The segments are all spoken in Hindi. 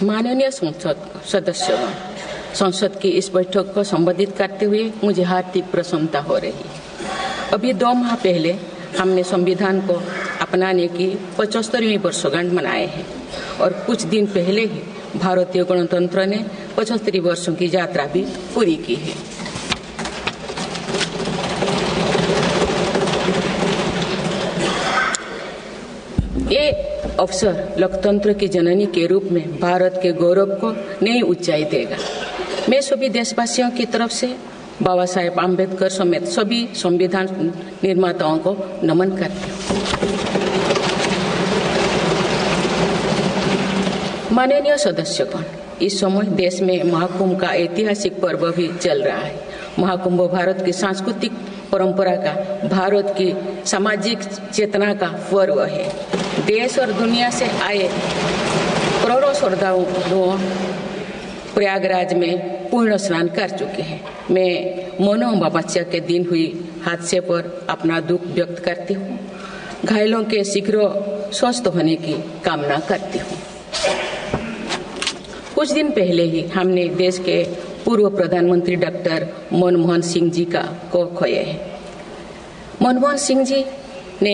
माननीय संसद सदस्यों, संसद की इस बैठक को संबोधित करते हुए मुझे हार्दिक प्रसन्नता हो रही है। अभी 2 माह पहले हमने संविधान को अपनाने की 75वीं वर्षगांठ मनाए हैं और कुछ दिन पहले ही भारतीय गणतंत्र ने 75 वर्षों की यात्रा भी पूरी की है। ये अवसर लोकतंत्र की जननी के रूप में भारत के गौरव को नई ऊंचाई देगा। मैं सभी देशवासियों की तरफ से बाबा साहेब आम्बेडकर समेत सभी संविधान निर्माताओं को नमन करती हूँ। माननीय सदस्यगण, इस समय देश में महाकुंभ का ऐतिहासिक पर्व भी चल रहा है। महाकुंभ भारत की सांस्कृतिक परंपरा का, भारत की सामाजिक चेतना का पर्व है। देश और दुनिया से आए करोड़ों श्रद्धालु प्रयागराज में पूर्ण स्नान कर चुके हैं। मैं मनो अमावस्या के दिन हुई हादसे पर अपना दुख व्यक्त करती हूँ। घायलों के शीघ्र स्वस्थ होने की कामना करती हूँ। कुछ दिन पहले ही हमने देश के पूर्व प्रधानमंत्री डॉक्टर मनमोहन सिंह जी को खोए हैं। मनमोहन सिंह जी ने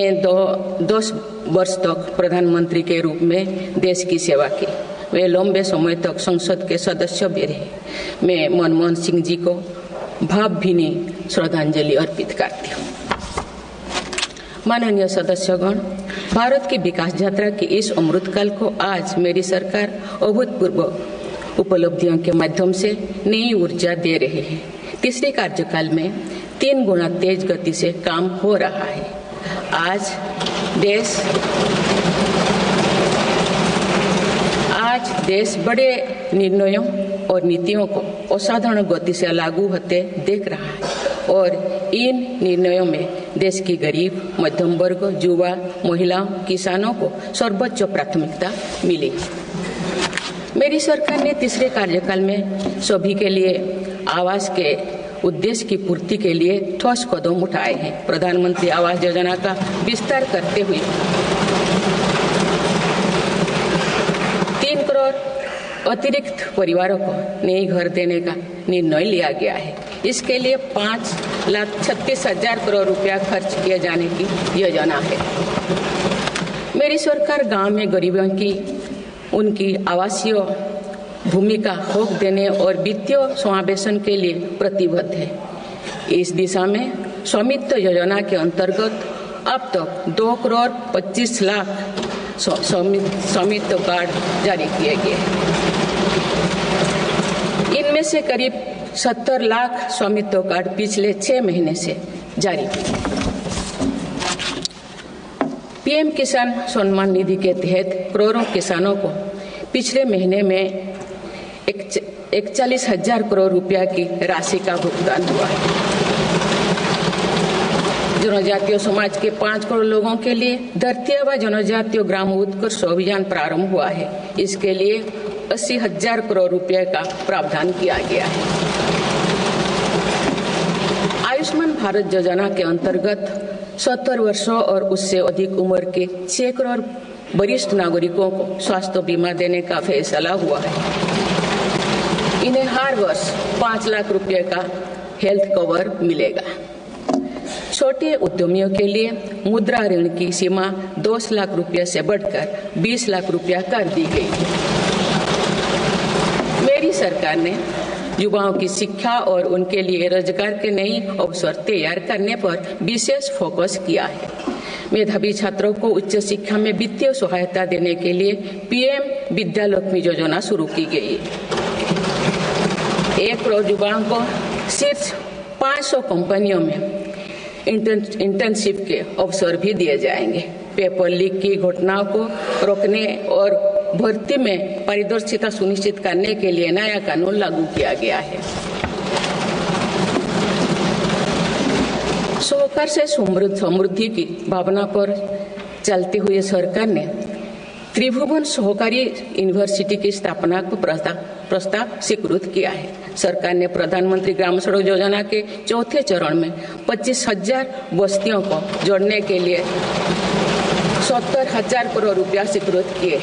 10 वर्ष तक प्रधानमंत्री के रूप में देश की सेवा की। वे लंबे समय तक संसद के सदस्य भी रहे। मैं मनमोहन सिंह जी को भावभीनी श्रद्धांजलि अर्पित करती हूँ। माननीय सदस्यगण, भारत की विकास यात्रा की इस अमृतकाल को आज मेरी सरकार अभूतपूर्व उपलब्धियों के माध्यम से नई ऊर्जा दे रही है। तीसरे कार्यकाल में 3 गुना तेज गति से काम हो रहा है। आज देश बड़े निर्णयों और नीतियों को असाधारण गति से लागू होते देख रहा है और इन निर्णयों में देश की गरीब, मध्यम वर्ग, युवा, महिलाओं, किसानों को सर्वोच्च प्राथमिकता मिली। मेरी सरकार ने तीसरे कार्यकाल में सभी के लिए आवास के उद्देश्य की पूर्ति के लिए ठोस कदम उठाए हैं। प्रधानमंत्री आवास योजना का विस्तार करते हुए 3 करोड़ अतिरिक्त परिवारों को नए घर देने का निर्णय लिया गया है। इसके लिए 5,36,000 करोड़ रुपया खर्च किए जाने की योजना है। मेरी सरकार गांव में गरीबों की उनकी आवासीय भूमि का हक देने और वित्तीय समावेशन के लिए प्रतिबद्ध है। इस दिशा में स्वामित्व योजना के अंतर्गत अब तक 2 करोड़ 25 लाख स्वामित्व कार्ड जारी किए गए हैं। इनमें से करीब 70 लाख स्वामित्व कार्ड पिछले 6 महीने से जारी किए। पीएम किसान सम्मान निधि के तहत करोड़ों किसानों को पिछले महीने में 41,000 करोड़ रुपया की राशि का भुगतान हुआ है। जनजातीय समाज के 5 करोड़ लोगों के लिए धरती व जनजातीय ग्राम उत्कर्ष अभियान प्रारंभ हुआ है। इसके लिए 80,000 करोड़ रुपये का प्रावधान किया गया है। आयुष्मान भारत योजना के अंतर्गत 70 वर्षों और उससे अधिक उम्र के 6 करोड़ वरिष्ठ नागरिकों को स्वास्थ्य बीमा देने का फैसला हुआ है। इन्हें हर वर्ष 5 लाख रुपए का हेल्थ कवर मिलेगा। छोटे उद्यमियों के लिए मुद्रा ऋण की सीमा 10 लाख रुपए से बढ़कर 20 लाख रुपया कर दी गई। मेरी सरकार ने युवाओं की शिक्षा और उनके लिए रोजगार के नए अवसर तैयार करने पर विशेष फोकस किया है। मेधावी छात्रों को उच्च शिक्षा में वित्तीय सहायता देने के लिए पीएम विद्यालक्ष्मी योजना शुरू की गई है। 1 करोड़ युवाओं को शीर्ष 500 कंपनियों में इंटर्नशिप के अवसर भी दिए जाएंगे। पेपर लीक की घटनाओं को रोकने और भर्ती में पारदर्शिता सुनिश्चित करने के लिए नया कानून लागू किया गया है। सहकार से समृद्धि की भावना पर चलते हुए सरकार ने त्रिभुवन सहकारी यूनिवर्सिटी की स्थापना को प्रस्ताव स्वीकृत किया है। सरकार ने प्रधानमंत्री ग्राम सड़क योजना के 4थे चरण में 25,000 बस्तियों को जोड़ने के लिए 70,000 करोड़ रुपया स्वीकृत किए।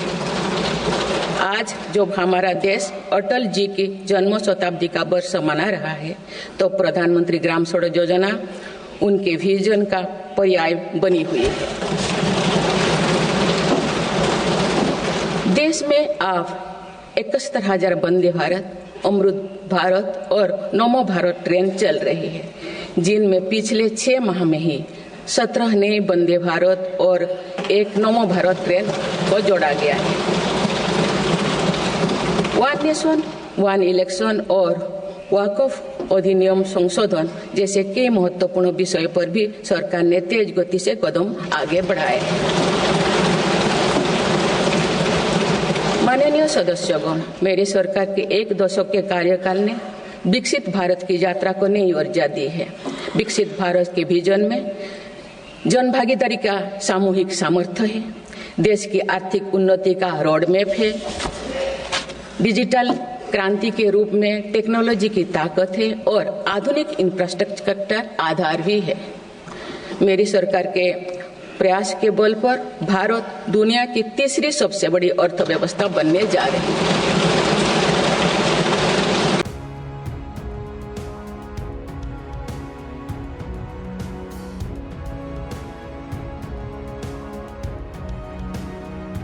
आज जब हमारा देश अटल जी की जन्म शताब्दी का वर्ष मना रहा है, तो प्रधानमंत्री ग्राम सड़क योजना उनके विजन का पर्याय बनी हुई है। देश में अब 71,000 वंदे भारत, अमृत भारत और नमो भारत ट्रेन चल रही है, जिनमें पिछले 6 माह में ही 17 नए वंदे भारत और एक नमो भारत ट्रेन को जोड़ा गया है। वन नेशन वन इलेक्शन और वक्फ अधिनियम संशोधन जैसे कई महत्वपूर्ण विषयों पर भी सरकार ने तेज गति से कदम आगे बढ़ाए हैं। माननीय सदस्यगण, मेरी सरकार के 1 दशक के कार्यकाल ने विकसित भारत की यात्रा को नई ऊर्जा दी है। विकसित भारत के विजन में जन भागीदारी का सामूहिक सामर्थ्य है, देश की आर्थिक उन्नति का रोड मैप है, डिजिटल क्रांति के रूप में टेक्नोलॉजी की ताकत है और आधुनिक इंफ्रास्ट्रक्चर आधार भी है। मेरी सरकार के प्रयास के बल पर भारत दुनिया की तीसरी सबसे बड़ी अर्थव्यवस्था बनने जा रही है।